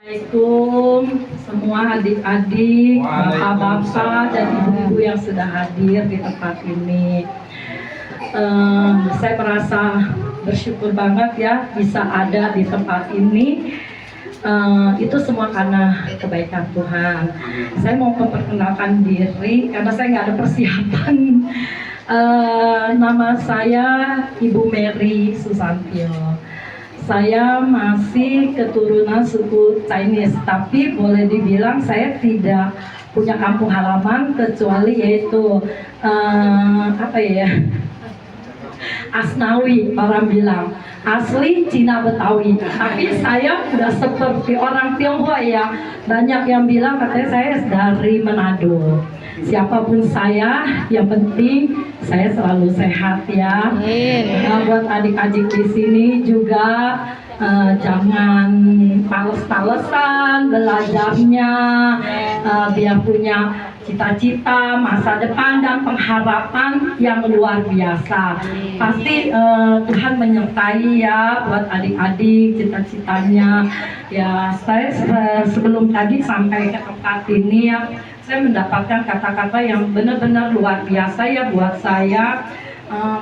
Assalamualaikum semua adik-adik, bapak-bapak dan ibu-ibu yang sudah hadir di tempat ini. Saya merasa bersyukur banget ya bisa ada di tempat ini. Itu semua karena kebaikan Tuhan. Saya mau memperkenalkan diri karena saya nggak ada persiapan. Nama saya Ibu Mary Susantio. Saya masih keturunan suku Chinese, tapi boleh dibilang saya tidak punya kampung halaman kecuali yaitu Asnawi, orang bilang asli Cina Betawi. Tapi saya udah seperti orang Tionghoa ya. Banyak yang bilang katanya saya dari Manado. Siapapun saya, yang penting saya selalu sehat ya. Buat adik-adik di sini juga jangan males-malesan belajarnya, biar punya cita-cita, masa depan dan pengharapan yang luar biasa. Pasti Tuhan menyertai ya buat adik-adik cita-citanya. Ya, saya sebelum tadi sampai ke tempat ini ya, saya mendapatkan kata-kata yang benar-benar luar biasa ya buat saya.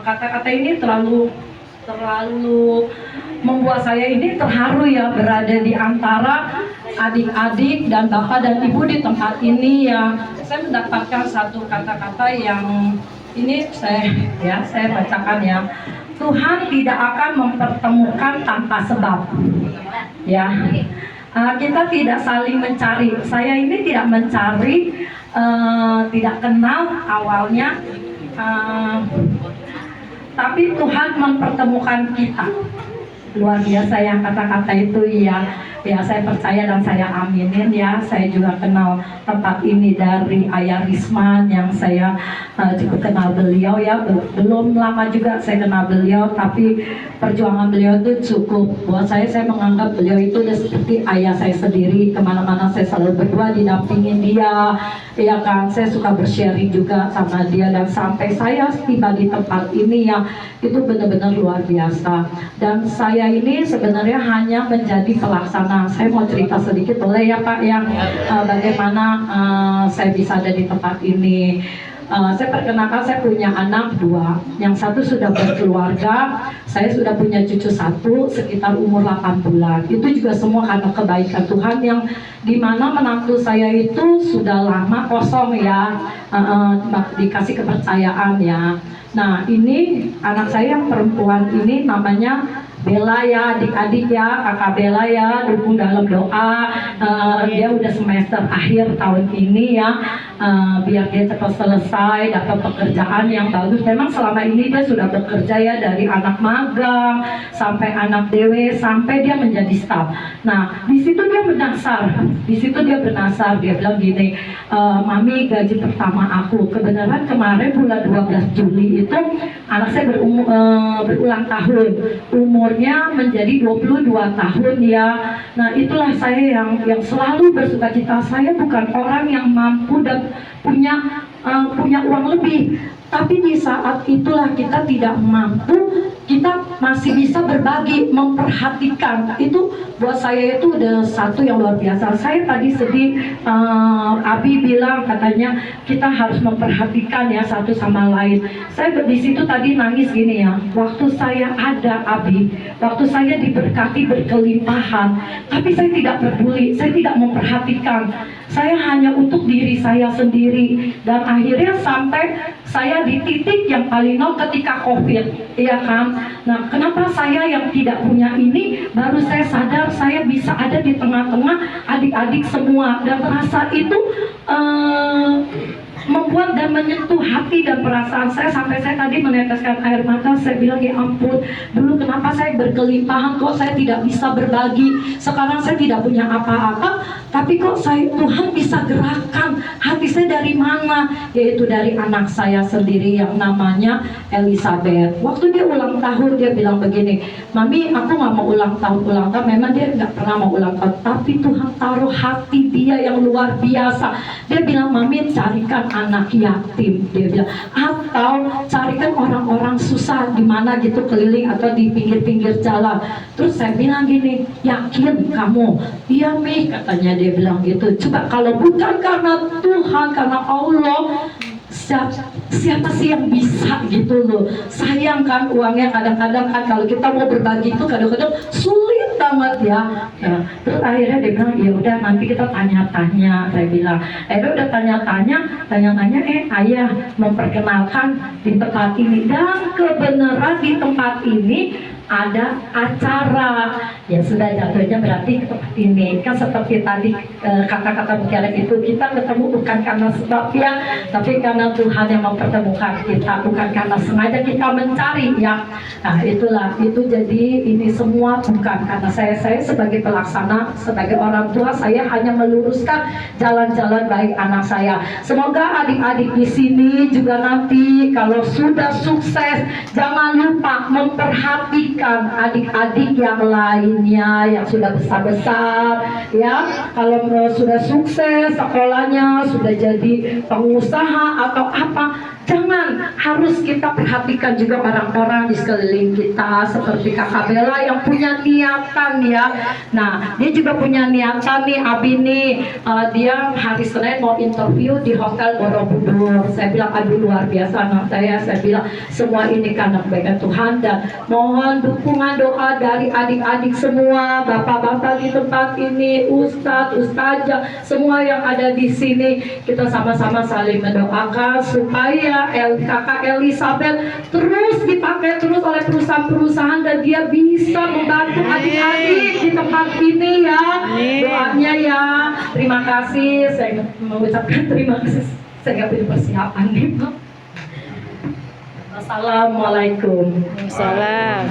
Kata-kata ini terlalu membuat saya ini terharu ya, berada di antara adik-adik dan bapak dan ibu di tempat ini ya. Saya mendapatkan satu kata-kata yang ini saya bacakan ya. Tuhan tidak akan mempertemukan tanpa sebab ya. Kita tidak saling mencari. Saya ini tidak mencari, tidak kenal awalnya, tapi Tuhan mempertemukan kita. Luar biasa ya kata-kata itu ya. Ya, saya percaya dan saya aminin ya. Saya juga kenal tempat ini dari Ayah Risman yang saya cukup kenal beliau ya. Belum lama juga saya kenal beliau, tapi perjuangan beliau itu cukup buat saya menganggap beliau itu udah seperti ayah saya sendiri. Kemana-mana saya selalu berdua didampingin dia ya kan. Saya suka bersharing juga sama dia, dan sampai saya tiba di tempat ini ya, itu benar-benar luar biasa. Dan saya ini sebenarnya hanya menjadi pelaksana. Saya mau cerita sedikit boleh ya Pak yang bagaimana saya bisa ada di tempat ini. Saya perkenalkan, saya punya anak 2, yang satu sudah berkeluarga, saya sudah punya cucu 1 sekitar umur 8 bulan. Itu juga semua karena kebaikan Tuhan, yang dimana menantu saya itu sudah lama kosong ya, dikasih kepercayaan ya. Nah, ini anak saya yang perempuan ini namanya Bella ya, adik-adik ya, kakak Bella ya, dukung dalam doa. Dia udah semester akhir tahun ini ya, biar dia cepat selesai, dapat pekerjaan yang bagus. Memang selama ini dia sudah bekerja ya, dari anak magang sampai anak DW sampai dia menjadi staf. Nah, di situ dia bernasar, dia bilang gini, Mami, gaji pertama aku. Kebenaran kemarin bulan 12 Juli itu anak saya berulang tahun, umurnya menjadi 22 tahun ya. Nah, itulah saya yang selalu bersukacita. Saya bukan orang yang mampu dan punya uang lebih, tapi di saat itulah kita tidak mampu, kita masih bisa berbagi, memperhatikan. Itu buat saya itu udah satu yang luar biasa. Saya tadi sedih, Abi bilang katanya kita harus memperhatikan ya satu sama lain. Saya di situ tadi nangis gini ya, waktu saya ada Abi, waktu saya diberkati berkelimpahan, tapi saya tidak peduli, saya tidak memperhatikan. Saya hanya untuk diri saya sendiri, dan akhirnya sampai saya di titik yang paling nol ketika COVID, ya kan. Nah, kenapa saya yang tidak punya ini, baru saya sadar saya bisa ada di tengah-tengah adik-adik semua, dan rasa itu membuat dan menyentuh hati dan perasaan saya, sampai saya tadi meneteskan air mata. Saya bilang, ya ampun, dulu kenapa saya berkelimpahan kok saya tidak bisa berbagi, sekarang saya tidak punya apa-apa, tapi kok Tuhan bisa gerakan hati saya dari mana? Yaitu dari anak saya sendiri yang namanya Elizabeth. Waktu dia ulang tahun, dia bilang begini, Mami, aku gak mau ulang tahun. Memang dia gak pernah mau ulang tahun, tapi Tuhan taruh hati dia yang luar biasa. Dia bilang, Mami, carikan anak yatim, dia bilang, atau carikan orang-orang susah di mana gitu keliling atau di pinggir-pinggir jalan. Terus saya bilang gini, yakin kamu? Iya Mi, katanya, dia bilang gitu. Coba kalau bukan karena Tuhan, karena Allah, siapa sih yang bisa gitu loh. Sayang kan uangnya, kadang-kadang kan kalau kita mau berbagi itu kadang-kadang sulit banget ya. Terus akhirnya dia bilang, ya udah nanti kita tanya-tanya. Saya bilang, akhirnya udah tanya-tanya, ayah memperkenalkan di tempat ini. Dan kebenaran di tempat ini ada acara. Ya sudah, jatuhnya berarti ke tempat ini. Kan seperti tadi kata-kata Mutiara itu, kita ketemu bukan karena sebabnya, tapi karena Tuhan yang mempertemukan kita, bukan karena sengaja kita mencari ya. Nah itulah, itu jadi ini semua bukan karena saya sebagai pelaksana, sebagai orang tua, saya hanya meluruskan jalan-jalan baik anak saya. Semoga adik-adik di sini juga nanti kalau sudah sukses, jangan lupa memperhatikan adik-adik yang lainnya yang sudah besar-besar ya. Kalau sudah sukses sekolahnya, sudah jadi pengusaha atau apa, jangan, harus kita perhatikan juga orang-orang di sekeliling kita, seperti Kakak Bella yang punya niatan ya. Nah dia juga punya niatan nih, Abi nih, dia hari Senin mau interview di Hotel Borobudur. Saya bilang, aduh luar biasa anak saya bilang semua ini karena kebaikan Tuhan, dan mohon dukungan doa dari adik-adik semua, bapak-bapak di tempat ini, ustadz, ustazah, semua yang ada di sini. Kita sama-sama saling mendoakan supaya Kakak Elizabeth terus dipakai terus oleh perusahaan-perusahaan, dan dia bisa membantu adik-adik di tempat ini ya. Doanya ya. Terima kasih, saya mengucapkan terima kasih. Saya nggak punya persiapan nih Pak. Assalamualaikum. Waalaikumsalam.